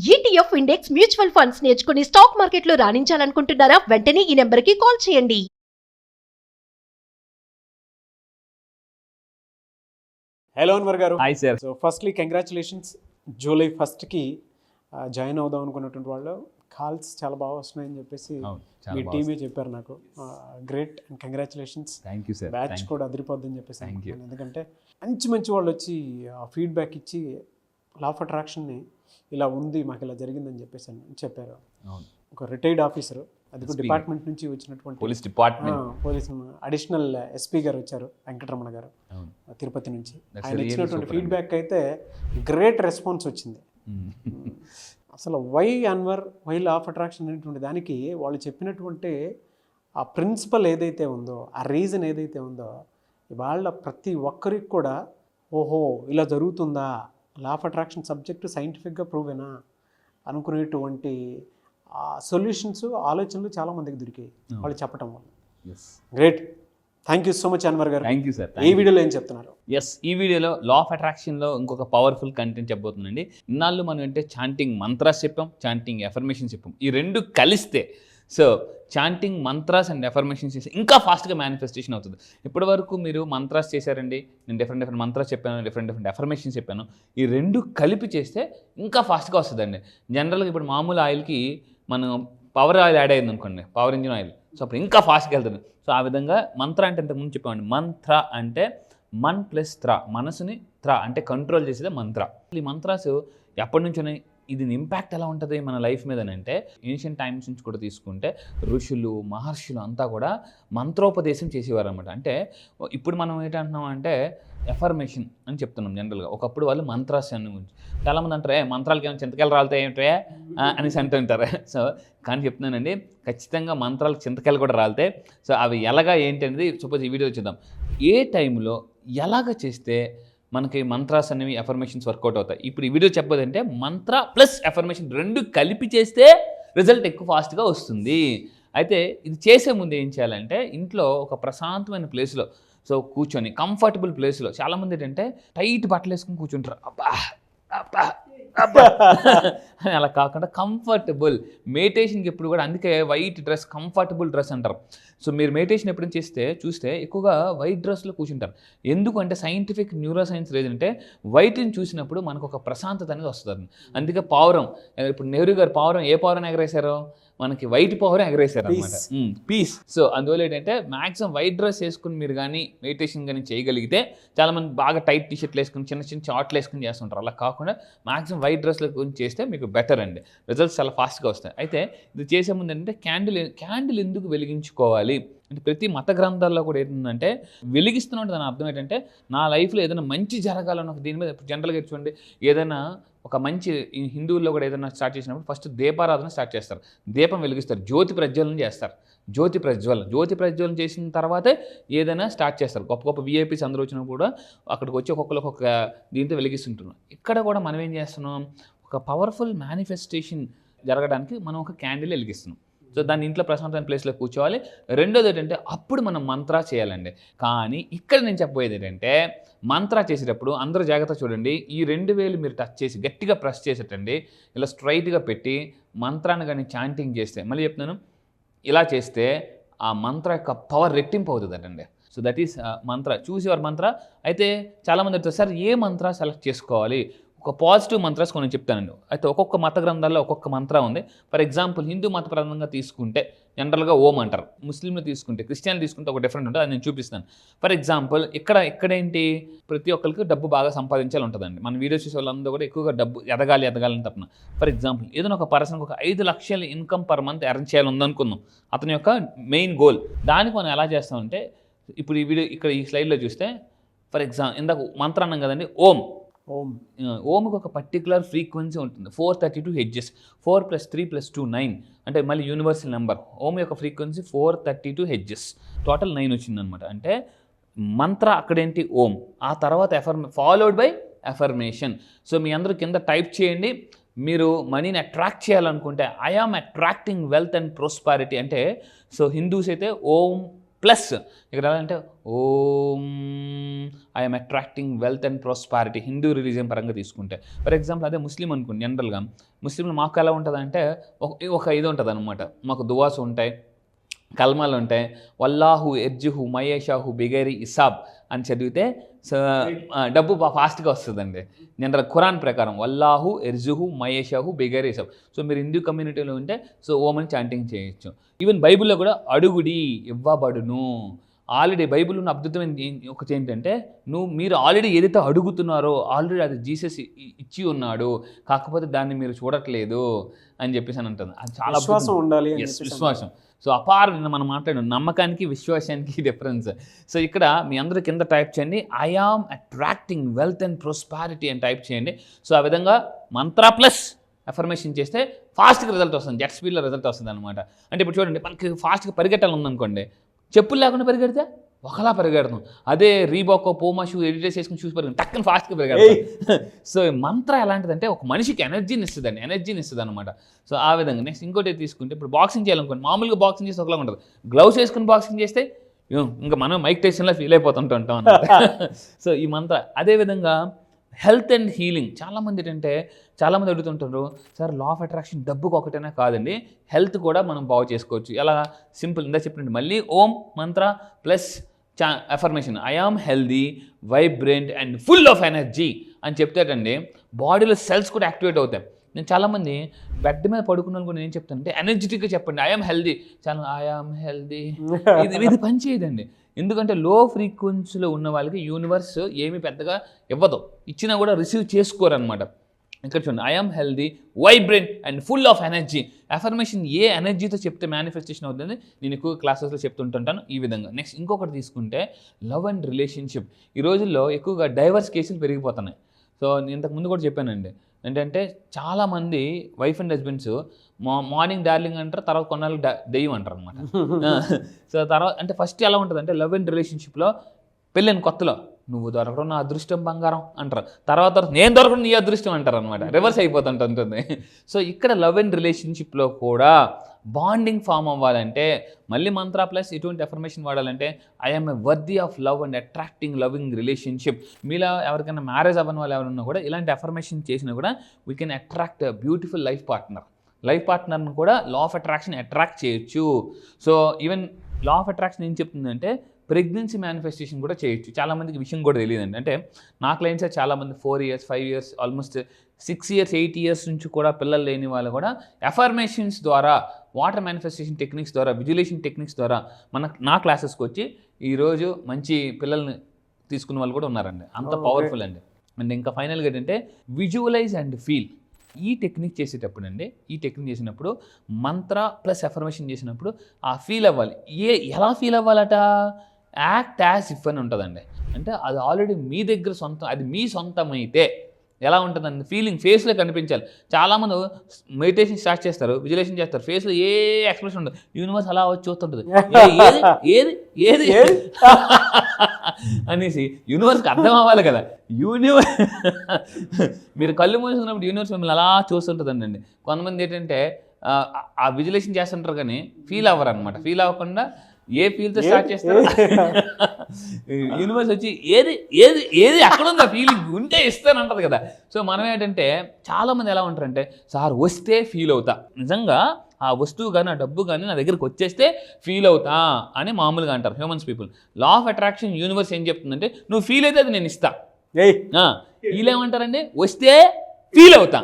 ETF index mutual funds నేర్చుకుని stock మార్కెట్లో రాణించాలనుకుంటున్నారా? వెంటనే ఈ నెంబర్కి కాల్ చేయండి. హలో అన్వర్ గారు. Hi sir. So firstly congratulations. July 1కి జాయిన్ అవుదాం అనుకున్నటువంటి వాళ్ళు కాల్స్ చాలా బాగా వస్తున్నాయని చెప్పేసి మీ టీమే చెప్పారు నాకు. Great and congratulations. Thank you sir. Batch కూడా అదిరిపోద్దని చెప్పేసి Thank you. ఎందుకంటే మంచి వాళ్ళు వచ్చి ఫీడ్బ్యాక్ ఇచ్చి లా ఆఫ్ అట్రాక్షన్ని ఇలా ఉంది, మాకు ఇలా జరిగిందని చెప్పేసి చెప్పారు. ఒక రిటైర్డ్ ఆఫీసర్, అది కూడా డిపార్ట్మెంట్ నుంచి వచ్చినటువంటి police department, police additional SP గారు వచ్చారు, వెంకటరమణ గారు, తిరుపతి నుంచి. ఆయన ఇచ్చినటువంటి ఫీడ్బ్యాక్ అయితే గ్రేట్ రెస్పాన్స్ వచ్చింది. అసలు వై అన్వర్, వై లా ఆఫ్ అట్రాక్షన్ అనేటువంటి దానికి వాళ్ళు చెప్పినటువంటి ఆ ప్రిన్సిపల్ ఏదైతే ఉందో, ఆ రీజన్ ఏదైతే ఉందో, ఇవాళ ప్రతి ఒక్కరికి కూడా ఓహో ఇలా జరుగుతుందా, లా ఆఫ్ అట్రాక్షన్ సబ్జెక్టు సైంటిఫిక్గా ప్రూవేనా అనుకునేటువంటి సొల్యూషన్స్, ఆలోచనలు చాలామందికి దొరికాయి వాళ్ళు చెప్పటం వల్ల. Great. Thank you so much Anwar గారు. Thank you sir. ఈ వీడియోలో ఏం చెప్తున్నారు? ఈ వీడియోలో లా ఆఫ్ అట్రాక్షన్లో ఇంకొక పవర్ఫుల్ కంటెంట్ చెప్పబోతుందండి. ఇన్నాళ్ళు మనం అంటే చాంటింగ్ మంత్రాస్ చెప్పాం, చాంటింగ్ ఎఫర్మేషన్స్ చెప్పాం. ఈ రెండు కలిస్తే so chanting mantras and affirmations చేసి ఇంకా ఫాస్ట్గా మేనిఫెస్టేషన్ అవుతుంది. ఇప్పటి వరకు మీరు మంత్రాస్ చేశారండి, నేను డిఫరెంట్ మంత్రాస్ చెప్పాను, డిఫరెంట్ ఎఫర్మేషన్స్ చెప్పాను. ఈ రెండు కలిపి చేస్తే ఇంకా ఫాస్ట్గా వస్తుందండి. జనరల్గా ఇప్పుడు మామూలు ఆయిల్కి మనం పవర్ ఆయిల్ యాడ్ అయింది అనుకోండి, పవర్ ఇంజిన్ ఆయిల్, సో అప్పుడు ఇంకా ఫాస్ట్గా వెళ్తుంది. సో ఆ విధంగా మంత్ర అంటే ఇంతకుముందు చెప్పామండి, మంత్ర అంటే మన్ ప్లస్ త్ర, మనసుని త్ర అంటే కంట్రోల్ చేసేదే మంత్ర. ఈ మంత్రాస్ ఎప్పటి నుంచో ఇది ఇంపాక్ట్ ఎలా ఉంటుంది మన లైఫ్ మీద అంటే, ఏన్షియన్ టైమ్స్ నుంచి కూడా తీసుకుంటే ఋషులు మహర్షులు అంతా కూడా మంత్రోపదేశం చేసేవారు అనమాట. అంటే ఇప్పుడు మనం ఏంటంటున్నాం అంటే ఎఫర్మేషన్ అని చెప్తున్నాం జనరల్గా. ఒకప్పుడు వాళ్ళు మంత్రాస్ అని గురించి చాలామంది అంటారు, మంత్రాలకి ఏమైనా చింతకాయలు రాలుతాయి ఏమిటే అనేసి అంటుంటారు. సో కానీ చెప్తున్నానండి, ఖచ్చితంగా మంత్రాలకు చింతకాయలు కూడా రాలితే. సో అవి ఎలాగా ఏంటి అనేది సపోజ్ ఈ వీడియో చూద్దాం. ఏ టైంలో ఎలాగ చేస్తే మనకి మంత్రాస్ అనేవి ఎఫర్మేషన్స్ వర్కౌట్ అవుతాయి. ఇప్పుడు ఈ వీడియో చెప్పదంటే మంత్ర ప్లస్ ఎఫర్మేషన్ రెండు కలిపి చేస్తే రిజల్ట్ ఎక్కువ ఫాస్ట్గా వస్తుంది. అయితే ఇది చేసే ముందు ఏం చేయాలంటే, ఇంట్లో ఒక ప్రశాంతమైన ప్లేస్లో సో కూర్చొని కంఫర్టబుల్ ప్లేస్లో, చాలామంది ఏంటంటే టైట్ బట్టలు వేసుకొని కూర్చుంటారు, అబ్బా అబ్బా అబ్బా అని. అలా కాకుండా కంఫర్టబుల్ మెడిటేషన్కి ఎప్పుడు కూడా, అందుకే వైట్ డ్రెస్ కంఫర్టబుల్ డ్రెస్ అంటారు. సో మీరు మెడిటేషన్ ఎప్పుడైనా చూస్తే ఎక్కువగా వైట్ డ్రెస్లో కూర్చుంటారు. ఎందుకంటే సైంటిఫిక్ న్యూరో సైన్స్ ఏదంటే వైట్ని చూసినప్పుడు మనకు ఒక ప్రశాంతత అనేది వస్తుంది. అందుకే పావురం, ఇప్పుడు నెహ్రూ గారు పావురం ఏ పావురం ఎగరేశారో, మనకి వైట్ పవర్ ఎగరేశారు అనమాట, పీస్. సో అందువల్ల ఏంటంటే మ్యాక్సిమం వైట్ డ్రెస్ వేసుకుని మీరు కానీ మెడిటేషన్ కానీ చేయగలిగితే, చాలామంది బాగా టైట్ టీషర్ట్లు వేసుకుని చిన్న చాట్లు వేసుకుని చేస్తుంటారు. అలా కాకుండా మ్యాక్సిమం వైట్ డ్రెస్లో గురించి చేస్తే మీకు బెటర్ అండి, రిజల్ట్స్ చాలా ఫాస్ట్గా వస్తాయి. అయితే ఇది చేసే ముందు ఏంటంటే క్యాండిల్ ఎందుకు వెలిగించుకోవాలి అంటే, ప్రతి మత గ్రంథాల్లో కూడా ఏంటంటే వెలిగిస్తున్నట్టు దాని అర్థం ఏంటంటే, నా లైఫ్లో ఏదైనా మంచి జరగాలని ఒక దీని మీద. జనరల్గా చూడండి, ఏదైనా ఒక మంచి హిందువుల్లో కూడా ఏదైనా స్టార్ట్ చేసినప్పుడు ఫస్ట్ దీపారాధన స్టార్ట్ చేస్తారు, దీపం వెలిగిస్తారు, జ్యోతి ప్రజ్వలన చేస్తారు. జ్యోతి ప్రజ్వలన చేసిన తర్వాతే ఏదైనా స్టార్ట్ చేస్తారు. గొప్ప విఐపీస్ అందరూ వచ్చినప్పుడు కూడా అక్కడికి వచ్చి ఒక్కొక్కరికి ఒక దీంతో వెలిగిస్తుంటున్నాం. ఇక్కడ కూడా మనం ఏం చేస్తున్నాం, ఒక పవర్ఫుల్ మేనిఫెస్టేషన్ జరగడానికి మనం ఒక క్యాండిల్ వెలిగిస్తున్నాం. సో దాన్ని ఇంట్లో ప్రశాంతమైన ప్లేస్లో కూర్చోవాలి. రెండోది ఏంటంటే, అప్పుడు మనం మంత్రా చేయాలండి. కానీ ఇక్కడ నేను చెప్పబోయేది ఏంటంటే, మంత్రా చేసేటప్పుడు అందరూ జాగ్రత్త చూడండి. ఈ 2 వేలు మీరు టచ్ చేసి గట్టిగా ప్రెస్ చేసేటండి, ఇలా స్ట్రైట్గా పెట్టి మంత్రాన్ని కానీ చాంటింగ్ చేస్తే, మళ్ళీ చెప్తున్నాను, ఇలా చేస్తే ఆ మంత్ర యొక్క పవర్ రెట్టింపు అవుతుందండి. So that is Mantra. Choose your మంత్ర. అయితే చాలామంది అడుగుతారు, సార్ ఏ మంత్ర సెలెక్ట్ చేసుకోవాలి? ఒక పాజిటివ్ మంత్రాస్ కొన్ని చెప్తానండి. అయితే ఒక్కొక్క మత గ్రంథాల్లో ఒక్కొక్క మంత్ర ఉంది. ఫర్ ఎగ్జాంపుల్ హిందూ మత పరంగా తీసుకుంటే జనరల్గా ఓం అంటారు, ముస్లింలు తీసుకుంటే, క్రిస్టియన్లు తీసుకుంటే ఒక డిఫరెంట్ ఉంటుంది, అది నేను చూపిస్తాను. ఫర్ ఎగ్జాంపుల్ ఇక్కడేంటి, ప్రతి ఒక్కరికి డబ్బు బాగా సంపాదించాలి ఉంటుందండి. మన వీడియోస్ చూసే వాళ్ళందరూ కూడా ఎక్కువగా డబ్బు ఎదగాలని తప్పన. ఫర్ ఎగ్జాంపుల్ ఏదైనా ఒక పర్సన్కి ఒక 5 లక్షల ఇన్కమ్ పర్ మంత్ ఎర్న్ చేయాలి ఉందనుకుందాం, అతని యొక్క మెయిన్ గోల్. దానికి మనం ఎలా చేస్తామంటే, ఇప్పుడు ఈ వీడియో ఇక్కడ ఈ స్లైడ్లో చూస్తే, ఫర్ ఎగ్జాంపుల్ ఇందాక మంత్రం అన్నాం కదండి, ఓంకి ఒక పర్టికులర్ ఫ్రీక్వెన్సీ ఉంటుంది, 432 హెడ్జెస్. 4 + 3 + 2 9 అంటే మళ్ళీ యూనివర్సల్ నెంబర్. ఓం యొక్క ఫ్రీక్వెన్సీ 432 హెడ్జెస్, టోటల్ 9 వచ్చిందనమాట. అంటే మంత్ర అక్కడేంటి ఓం, ఆ తర్వాత ఫాలోడ్ బై ఎఫర్మేషన్. సో మీ అందరూ కింద టైప్ చేయండి. మీరు మనీని అట్రాక్ట్ చేయాలనుకుంటే, I am attracting wealth and prosperity అంటే, సో హిందూస్ అయితే ఓం ప్లస్ ఇక్కడ ఎలా అంటే ఓం I'm attracting wealth and prosperity Hindu religion పరంగా తీసుకుంటే. ఫర్ ఎగ్జాంపుల్ అదే ముస్లిం అనుకోండి, జనరల్గా ముస్లింలు మాకు ఎలా ఉంటుంది అంటే ఒక ఇది ఉంటుంది అనమాట, మాకు దువాస్ ఉంటాయి, కల్మాలు ఉంటాయి. వల్లాహు ఎర్జుహు మయేషాహు బిగైరి ఇసాబ్ అని చదివితే డబ్బు ఫాస్ట్గా వస్తుందండి. జనరల్ ఖురాన్ ప్రకారం వల్లాహు ఎర్జుహు మయేషాహు బిగైరి ఇసాబ్. సో మీరు హిందూ కమ్యూనిటీలో ఉంటే సో ఓం అని చాంటింగ్ చేయొచ్చు. ఈవెన్ బైబిల్లో కూడా అడుగుడి ఇవ్వబడును. ఆల్రెడీ బైబిల్ ఉన్న అద్భుతమైన ఒకటి ఏంటంటే మీరు ఆల్రెడీ ఏదైతే అడుగుతున్నారో ఆల్రెడీ అది జీసస్ ఇచ్చి ఉన్నాడు, కాకపోతే దాన్ని మీరు చూడట్లేదు అని చెప్పేసి అని అంటుంది. అది చాలా విశ్వాసం ఉండాలి. విశ్వాసం. సో మనం మాట్లాడిన నమ్మకానికి విశ్వాసానికి డిఫరెన్స్. సో ఇక్కడ మీ అందరూ కింద టైప్ చేయండి I am attracting wealth and prosperity అని టైప్ చేయండి. సో ఆ విధంగా మంత్ర ప్లస్ అఫర్మేషన్ చేస్తే ఫాస్ట్గా రిజల్ట్ వస్తుంది, జెట్ స్పీడ్లో రిజల్ట్ వస్తుంది అనమాట. అంటే ఇప్పుడు చూడండి, మనకి ఫాస్ట్గా పరిగెట్టాలి ఉందనుకోండి, చెప్పులు లేకుండా పరిగెడితే ఒకలా పరిగెడతాం. అదే రీబాకో పోమా షూ ఎడిటర్స్ వేసుకుని షూస్ పరిగెడతాం, టక్కన ఫాస్ట్గా పరిగెడతాం. సో మంత్ర ఎలాంటిదంటే ఒక మనిషికి ఎనర్జీని ఇస్తుంది అనమాట. సో ఆ విధంగా నెక్స్ట్ ఇంకోటి తీసుకుంటే ఇప్పుడు బాక్సింగ్ చేయాలనుకోండి, మామూలుగా బాక్సింగ్ చేస్తే ఒకలా ఉంటుంది, గ్లౌస్ వేసుకుని బాక్సింగ్ చేస్తే ఇంకా మనం మైక్ టైసన్లో ఫీల్ అయిపోతుంటాం అన్నమాట. సో ఈ మంత్ర అదేవిధంగా హెల్త్ అండ్ హీలింగ్. చాలామంది అడుగుతుంటారు, సార్ లా ఆఫ్ అట్రాక్షన్ డబ్బుకు ఒకటైనా కాదండి, హెల్త్ కూడా మనం బాగు చేసుకోవచ్చు. ఎలా? సింపుల్, ఇందా చెప్పండి మళ్ళీ ఓం మంత్ర plus affirmation I am healthy vibrant and full of energy అని చెప్తాడండి, బాడీలో సెల్స్ కూడా యాక్టివేట్ అవుతాయి. నేను చాలామంది బెడ్ మీద పడుకున్నాను కూడా నేను చెప్తాను అంటే ఎనర్జెటిక్గా చెప్పండి ఐఎమ్ హెల్దీ, చాలా ఐఎమ్ హెల్దీ, ఇది పని చేయదండి. ఎందుకంటే లో ఫ్రీక్వెన్సీలో ఉన్న వాళ్ళకి యూనివర్స్ ఏమీ పెద్దగా ఇవ్వదు, ఇచ్చినా కూడా రిసీవ్ చేసుకోరు అనమాట. ఇక్కడ చూడండి I'm healthy vibrant and full of energy. Affirmation ఏ ఎనర్జీతో చెప్తే మేనిఫెస్టేషన్ అవుతుంది నేను ఎక్కువ క్లాసెస్లో చెప్తుంటాను ఈ విధంగా. నెక్స్ట్ ఇంకొకటి తీసుకుంటే లవ్ అండ్ రిలేషన్షిప్. ఈ రోజుల్లో ఎక్కువగా డైవర్స్ కేసులు పెరిగిపోతున్నాయి. సో నేను ఇంతకుముందు కూడా చెప్పానండి, ఏంటంటే చాలామంది wife and husbands morning darling అంటారు, తర్వాత కొన్నాళ్ళు దెయ్యం అంటారు అనమాట. సో తర్వాత అంటే ఫస్ట్ ఎలా ఉంటుంది అంటే లవ్ అండ్ రిలేషన్షిప్లో పెళ్ళైన కొత్తలో నువ్వు దొరకడం నా అదృష్టం బంగారం అంటారు, తర్వాత నేను దొరకడం నీ అదృష్టం అంటారు అనమాట, రివర్స్ అయిపోతుంటుంది. సో ఇక్కడ లవ్ అండ్ రిలేషన్షిప్లో కూడా బాండింగ్ ఫామ్ అవ్వాలంటే మళ్ళీ మంత్ర ప్లస్ ఇటువంటి అఫర్మేషన్ వాడాలంటే I'm a worthy of love and attracting loving relationship. మీలా ఎవరికైనా మ్యారేజ్ అవ్వని వాళ్ళు ఎవరున్నా కూడా ఇలాంటి అఫర్మేషన్ చేసినా కూడా we can attract beautiful life పార్ట్నర్ని కూడా లా ఆఫ్ అట్రాక్షన్ అట్రాక్ట్ చేయొచ్చు. So even law of attraction ఏం చెప్తుందంటే ప్రెగ్నెన్సీ మేనిఫెస్టేషన్ కూడా చేయొచ్చు. చాలామందికి విషయం కూడా తెలియదండి. అంటే నా క్లయింట్సే చాలామంది 4 years 5 years almost 6 years 8 years నుంచి కూడా పిల్లలు లేని వాళ్ళు కూడా అఫర్మేషన్స్ ద్వారా వాటర్ మేనిఫెస్టేషన్ టెక్నిక్స్ ద్వారా విజువలేషన్ టెక్నిక్స్ ద్వారా నా క్లాసెస్కి వచ్చి ఈరోజు మంచి పిల్లల్ని తీసుకున్న వాళ్ళు కూడా ఉన్నారండి. అంత పవర్ఫుల్ అండి. అండ్ ఇంకా ఫైనల్గా ఏంటంటే విజువలైజ్ అండ్ ఫీల్. ఈ టెక్నిక్ చేసినప్పుడు మంత్ర ప్లస్ అఫర్మేషన్ చేసినప్పుడు ఆ ఫీల్ అవ్వాలి. ఎలా ఫీల్ అవ్వాలట? యాక్ట్ యాజ్ ఇఫ్ అని ఉంటుందండి. అంటే అది ఆల్రెడీ మీ దగ్గర సొంతం, అది మీ సొంతం అయితే ఎలా ఉంటుందండి ఫీలింగ్ ఫేస్లో కనిపించాలి. చాలామంది మెడిటేషన్ స్టార్ట్ చేస్తారు, విజువలైజేషన్ చేస్తారు, ఫేస్లో ఏ ఎక్స్ప్రెషన్ ఉండదు, యూనివర్స్ అలా వచ్చి చూస్తుంటుంది ఏది ఏది అనేసి. యూనివర్స్కి అర్థం అవ్వాలి కదా, మీరు కళ్ళు మూసుకున్నప్పుడు యూనివర్స్ మిమ్మల్ని అలా చూస్తుంటుందండి. కొంతమంది ఏంటంటే ఆ విజువలైజేషన్ చేస్తుంటారు కానీ ఫీల్ అవ్వరు అనమాట. ఫీల్ అవ్వకుండా ఏ ఫీల్తో స్టార్ట్ చేస్తారు, యూనివర్స్ వచ్చి ఏది ఏది ఏది అక్కడ ఉందా ఫీలింగ్ ఉంటే ఇస్తానంటది కదా. సో మనం ఏంటంటే చాలామంది ఎలా ఉంటారంటే సార్ వస్తే ఫీల్ అవుతా, నిజంగా ఆ వస్తువు కానీ ఆ డబ్బు కానీ నా దగ్గరికి వచ్చేస్తే ఫీల్ అవుతా అని మామూలుగా అంటారు humans people. Law of attraction universe ఏం చెప్తుందంటే నువ్వు ఫీల్ అయితే అది నేను ఇస్తా. వీళ్ళేమంటారండి వస్తే ఫీల్ అవుతా,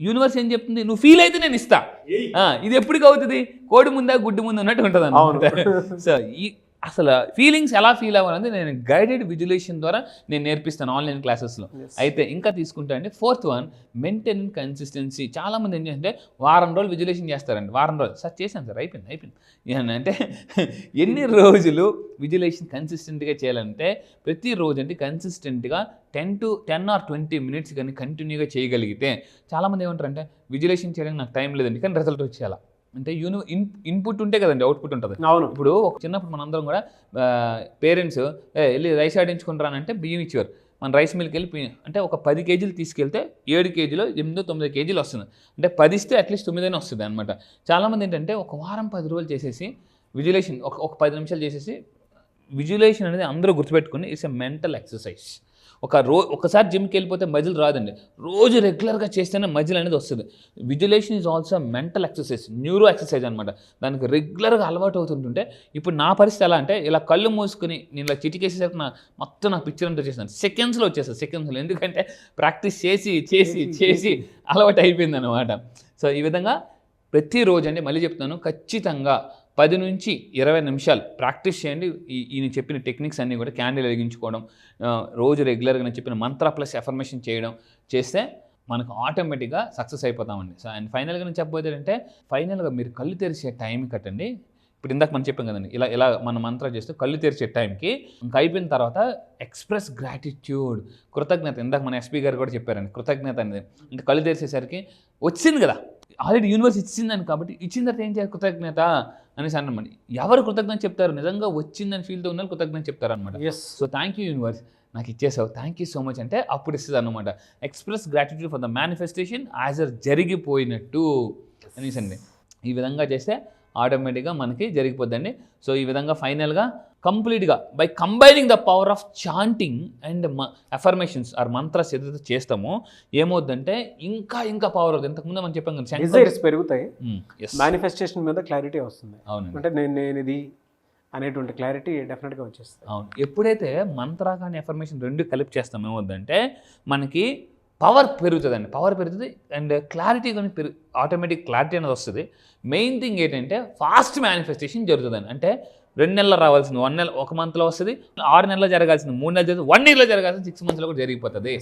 యూనివర్స్ ఏం చెప్తుంది నువ్వు ఫీల్ అయితే నేను ఇస్తా. ఇది ఎప్పటికి అవుతుంది? కోడి ముందా గుడ్డు ముందు అన్నట్టు ఉంటుంది అన్నమాట. సో అసలు ఫీలింగ్స్ ఎలా ఫీల్ అవ్వాలంటే నేను గైడెడ్ విజువలైజేషన్ ద్వారా నేను నేర్పిస్తాను ఆన్లైన్ క్లాసెస్లో. అయితే ఇంకా తీసుకుంటా అండి 4th one మెయింటైన్ కన్సిస్టెన్సీ. చాలామంది ఏం చేస్తే వారం రోజులు విజువలైజేషన్ చేస్తారండి. వారం రోజులు సార్ చేశాను సార్ అయిపోయింది అంటే ఎన్ని రోజులు విజువలైజేషన్ కన్సిస్టెంట్గా చేయాలంటే ప్రతిరోజు అంటే కన్సిస్టెంట్గా 10 or 20 minutes కానీ కంటిన్యూగా చేయగలిగితే. చాలామంది ఏమంటారంటే విజువలైజేషన్ చేయడానికి నాకు టైం లేదండి కానీ రిజల్ట్ వచ్చేయాలా అంటే ఇన్పుట్ ఉంటే కదండి అవుట్పుట్ ఉంటుంది. ఇప్పుడు ఒక చిన్నప్పుడు మనందరం కూడా పేరెంట్స్ వెళ్ళి రైస్ ఆడించుకుంటారనంటే బియ్యం ఇచ్చేవారు. మన రైస్ మిల్కి వెళ్ళి అంటే ఒక 10 kgs తీసుకెళ్తే 7 kgs 8-9 kgs వస్తుంది. అంటే 10 ఇస్తే అట్లీస్ట్ 9 వస్తుంది అనమాట. చాలామంది ఏంటంటే ఒక వారం 10 రోజులు చేసేసి విజువలైజేషన్ ఒక 10 నిమిషాలు చేసేసి విజువలైజేషన్ అనేది అందరూ గుర్తుపెట్టుకుని ఇట్స్ ఎ మెంటల్ ఎక్సర్సైజ్. ఒకసారి జిమ్కి వెళ్ళిపోతే మజిల్ రాదండి, రోజు రెగ్యులర్గా చేస్తేనే మజిల్ అనేది వస్తుంది. Visualisation is also mental exercise, neuro exercise అనమాట. దానికి రెగ్యులర్గా అలవాటు అవుతుంటుంటే ఇప్పుడు నా పరిస్థితి ఎలా అంటే ఇలా కళ్ళు మూసుకుని నేను ఇలా చిటికేసేసరికి మొత్తం నా పిక్చర్ అంతా చేస్తాను, సెకండ్స్లో వచ్చేస్తాను, సెకండ్స్లో. ఎందుకంటే ప్రాక్టీస్ చేసి చేసి చేసి అలవాటు అయిపోయింది అనమాట. సో ఈ విధంగా ప్రతిరోజు అండి, మళ్ళీ చెప్తాను, ఖచ్చితంగా 10 నుంచి 20 నిమిషాలు ప్రాక్టీస్ చేయండి. ఈయన చెప్పిన టెక్నిక్స్ అన్నీ కూడా క్యాండిల్ వెలిగించుకోవడం, రోజు రెగ్యులర్గా నేను చెప్పిన మంత్ర ప్లస్ ఎఫర్మేషన్ చేయడం చేస్తే మనకు ఆటోమేటిక్గా సక్సెస్ అయిపోతామండి. సో అండ్ ఫైనల్గా నేను చెప్పబోయేది ఏంటంటే, ఫైనల్గా మీరు కళ్ళు తెరిచే టైం కట్టండి. ఇప్పుడు ఇందాక మనం చెప్పాం కదండి, ఇలా మన మంత్ర చేస్తే కళ్ళు తెరిచే టైంకి ఇంకా అయిపోయిన తర్వాత ఎక్స్ప్రెస్ గ్రాటిట్యూడ్, కృతజ్ఞత. ఇందాక మన ఎస్పీ గారు కూడా చెప్పారండి, కృతజ్ఞత అనేది. అంటే కళ్ళు తెరిచేసరికి వచ్చింది కదా, ఆల్రెడీ యూనివర్స్ ఇచ్చిందని, కాబట్టి ఇచ్చిన తర్వాత ఏం చేయాలి, కృతజ్ఞత అనేసి అన్నమాట. ఎవరు కృతజ్ఞత చెప్తారు, నిజంగా వచ్చిందని ఫీల్తో ఉన్న కృతజ్ఞత చెప్తారు అనమాట. సో థ్యాంక్ యూ యూనివర్స్, నాకు ఇచ్చేసావు, థ్యాంక్ యూ సో మచ్ అంటే అప్పుడు ఇస్తుంది అనమాట. Express gratitude for the manifestation as a జరిగిపోయినట్టు అనేసి అండి. ఈ విధంగా చేస్తే ఆటోమేటిక్గా మనకి జరిగిపోద్దండి. సో ఈ విధంగా ఫైనల్గా కంప్లీట్గా by combining the power of chanting and affirmations or mantras ఏదైతే చేస్తామో ఏమవుద్దంటే ఇంకా ఇంకా పవర్ అవుతుంది. ఇంతకుముందు మనం చెప్పాం కదా, డిజైర్స్ పెరుగుతాయి, మేనిఫెస్టేషన్ మీద క్లారిటీ వస్తుంది. అవును, అంటే నేను ఇది అనేటువంటి క్లారిటీ డెఫినెట్గా వచ్చేస్తుంది. అవును, ఎప్పుడైతే మంత్ర కానీ ఎఫర్మేషన్ రెండు కలిపి చేస్తాం ఏమవుద్దంటే మనకి పవర్ పెరుగుతుందండి, పవర్ పెరుగుతుంది అండ్ క్లారిటీ కానీ ఆటోమేటిక్ క్లారిటీ అనేది వస్తుంది. మెయిన్ థింగ్ ఏంటంటే ఫాస్ట్ మేనిఫెస్టేషన్ జరుగుతుందండి. అంటే 2 నెలలు రావాల్సింది 1 నెల, 1 మంత్లో వస్తుంది. 6 నెలల్లో జరగాల్సింది 3 నెలలు జరుగుతుంది. 1 ఇయర్లో జరగాల్సింది 6 మంత్స్లో కూడా జరిగిపోతుంది.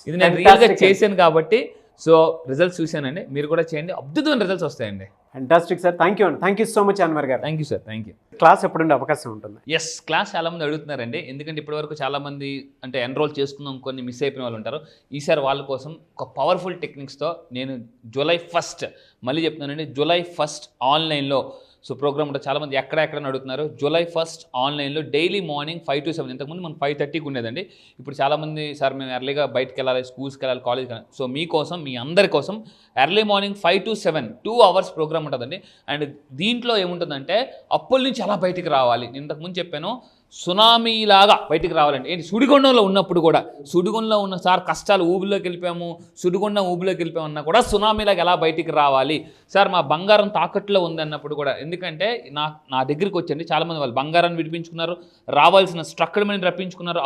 ఇది నేను రియల్గా చేశాను కాబట్టి సో రిజల్ట్స్ చూశానండి, మీరు కూడా చేయండి, అద్భుతమైన రిజల్ట్స్ వస్తాయండి. ఫెంటాస్టిక్ సార్, థ్యాంక్ యూ అండి, thank you so much Anwar గారు. Thank you sir, thank you. Class ఎప్పుడుండే అవకాశం ఉంటుంది? ఎస్, క్లాస్ చాలామంది అడుగుతున్నారండి, ఎందుకంటే ఇప్పటివరకు చాలామంది అంటే ఎన్రోల్ చేసుకుందాం కొన్ని మిస్ అయిపోయిన వాళ్ళు ఉంటారు. ఈసారి వాళ్ళ కోసం ఒక పవర్ఫుల్ టెక్నిక్స్తో నేను July 1st మళ్ళీ చెప్తున్నానండి, July 1st ఆన్లైన్లో సో ప్రోగ్రామ్ ఉంటుంది. చాలామంది ఎక్కడ అడుగుతున్నారు. July 1st ఆన్లైన్లో డైలీ మార్నింగ్ 5 to 7, ఇంతకుముందు మనం 5:30కి ఉండేదండి. ఇప్పుడు చాలామంది సార్ మేము ఎర్లీగా బయటకు వెళ్ళాలి, స్కూల్స్కి వెళ్ళాలి, కాలేజ్కి వెళ్ళాలి. సో మీకోసం, మీ అందరి కోసం early morning 5 to 7 2 hours programme ఉంటుందండి. అండ్ దీంట్లో ఏముంటుందంటే అప్పుల నుంచి ఎలా బయటికి రావాలి, నేను ఇంతకుముందు చెప్పాను, సునామీలాగా బయటికి రావాలండి. ఏంటి, సుడిగుండంలో ఉన్నప్పుడు కూడా, సుడిగుండంలో ఉన్న సార్ కష్టాలు ఊబిలోకి వెళ్ళిపోయాము, సుడిగుండం ఊబిలోకి వెళ్ళిపోయామన్నా కూడా సునామీలాగా ఎలా బయటికి రావాలి సార్, మా బంగారం తాకట్లో ఉంది అన్నప్పుడు కూడా. ఎందుకంటే నా దగ్గరికి వచ్చండి చాలామంది, వాళ్ళు బంగారాన్ని విడిపించుకున్నారు, రావాల్సిన స్ట్రక్చర్ మనీ రప్పించుకున్నారు,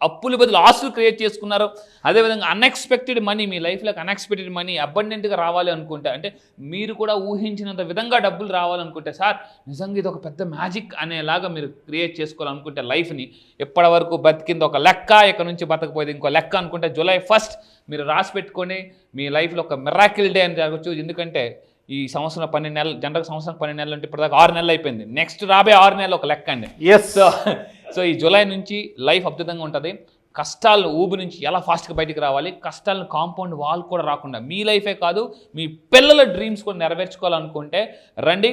అప్పుల బదులు ఆస్తులు క్రియేట్ చేసుకున్నారు. అదేవిధంగా అన్ఎక్స్పెక్టెడ్ మనీ, మీ లైఫ్లోకి అన్ఎక్స్పెక్టెడ్ మనీ అబండెంట్గా రావాలి అనుకుంటే, అంటే మీరు కూడా ఊహించినంత విధంగా డబ్బులు రావాలనుకుంటే సార్ నిజంగా ఇది ఒక పెద్ద మ్యాజిక్ అనేలాగా మీరు క్రియేట్ చేసుకోవాలి అనుకుంటే లైఫ్ని, ఎప్పటి వరకు బతికింది ఒక లెక్క, ఇక్కడ నుంచి బతకపోయేది ఇంకో లెక్క అనుకుంటే July 1st మీరు రాసి పెట్టుకొని మీ లైఫ్లో ఒక మిరాకిల్ డే అని జరగచ్చు. ఎందుకంటే ఈ సంవత్సరం 12 నెలలు, జనరల్ సంవత్సరం 12 నెలలు అంటే ఇప్పటిదాకా 6 నెలలు అయిపోయింది. నెక్స్ట్ రాబోయే 6 నెలలు ఒక లెక్క అండి. సో ఈ జూలై నుంచి లైఫ్ అద్భుతంగా ఉంటుంది. కష్టాలు ఊబి నుంచి ఎలా ఫాస్ట్గా బయటికి రావాలి, కష్టాలను కాంపౌండ్ వాల్ కూడా రాకుండా మీ లైఫే కాదు మీ పిల్లల డ్రీమ్స్ కూడా నెరవేర్చుకోవాలనుకుంటే రండి.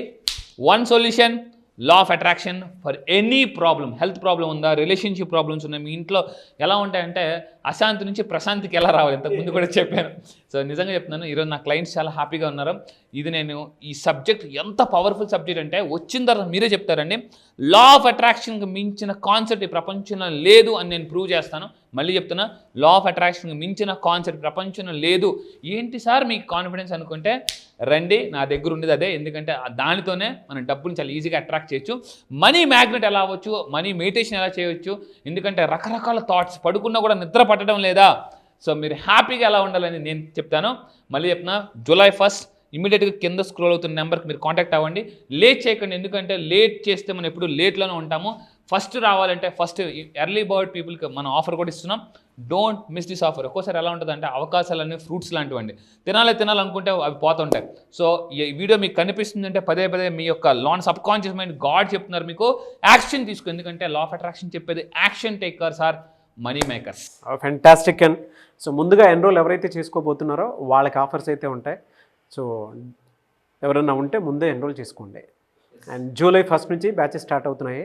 One solution, law of attraction for any problem. Health problem ఉందా, రిలేషన్షిప్ ప్రాబ్లమ్స్ ఉన్నాయి, మీ ఇంట్లో ఎలా ఉంటాయంటే అశాంతి నుంచి ప్రశాంతికి ఎలా రావాలి, ఇంతకుముందు కూడా చెప్పాను. సో నిజంగా చెప్తున్నాను, ఈరోజు నా క్లయింట్స్ చాలా హ్యాపీగా ఉన్నారు. ఇది నేను ఈ సబ్జెక్ట్ ఎంత పవర్ఫుల్ సబ్జెక్ట్ అంటే వచ్చిన తర్వాత మీరే చెప్తారండి, లా ఆఫ్ అట్రాక్షన్కి మించిన కాన్సెప్ట్ ఈ ప్రపంచంలో లేదు అని నేను ప్రూవ్ చేస్తాను. మళ్ళీ చెప్తున్నా, లా ఆఫ్ అట్రాక్షన్కి మించిన కాన్సెప్ట్ ప్రపంచంలో లేదు. ఏంటి సార్ మీకు కాన్ఫిడెన్స్ అనుకుంటే రండి, నా దగ్గర ఉండేది అదే. ఎందుకంటే దానితోనే మనం డబ్బుని చాలా ఈజీగా అట్రాక్ట్ చేయొచ్చు. మనీ మ్యాగ్నెట్ ఎలా అవ్వచ్చు, మనీ మెడిటేషన్ ఎలా చేయవచ్చు. ఎందుకంటే రకరకాల థాట్స్, పడుకున్నా కూడా నిద్ర పట్టడం లేదా. సో మీరు హ్యాపీగా ఎలా ఉండాలని నేను చెప్తాను. మళ్ళీ చెప్తున్నా, July 1st ఇమీడియట్గా కింద స్క్రోల్ అవుతున్న నెంబర్కి మీరు కాంటాక్ట్ అవ్వండి. లేట్ చేయకండి, ఎందుకంటే లేట్ చేస్తే మనం ఎప్పుడు లేట్లోనే ఉంటాము. ఫస్ట్ రావాలంటే ఫస్ట్ ఎర్లీ బర్డ్ పీపుల్కి మనం ఆఫర్ కూడా ఇస్తున్నాం. Don't miss this offer. ఒక్కోసారి ఎలా ఉంటుందంటే అవకాశాలన్నీ ఫ్రూట్స్ లాంటివండి, తినాలనుకుంటే అవి పోతుంటాయి. సో ఈ వీడియో మీకు కనిపిస్తుందంటే పదే మీ యొక్క సబ్ కాన్షియస్ మైండ్ గాడ్ చెప్తున్నారు మీకు యాక్షన్ తీసుకో. ఎందుకంటే లా ఆఫ్ అట్రాక్షన్ చెప్పేది action takers are money makers. Fantastic. And so ముందుగా ఎన్రోల్ ఎవరైతే చేసుకోబోతున్నారో వాళ్ళకి ఆఫర్స్ అయితే ఉంటాయి. సో ఎవరైనా ఉంటే ముందే ఎన్రోల్ చేసుకోండి. అండ్ July 1st నుంచి బ్యాచెస్ స్టార్ట్ అవుతున్నాయి.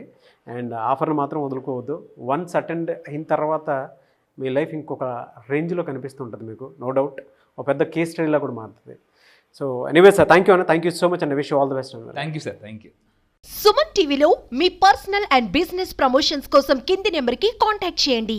అండ్ ఆఫర్ని మాత్రం వదులుకోవద్దు. వన్స్ అటెండ్ అయిన తర్వాత మీ లైఫ్ ఇంకొక రేంజ్లో కనిపిస్తుంటుంది మీకు, నో డౌట్. ఒక పెద్ద కేస్ స్టడీలా కూడా మారుతుంది. So anyway sir, thank you అన్న, thank you so much and wish you all the best. Thank you sir, thank you. Suman టీవీలో మీ పర్సనల్ అండ్ బిజినెస్ ప్రమోషన్స్ కోసం కింది నెంబర్కి కాంటాక్ట్ చేయండి.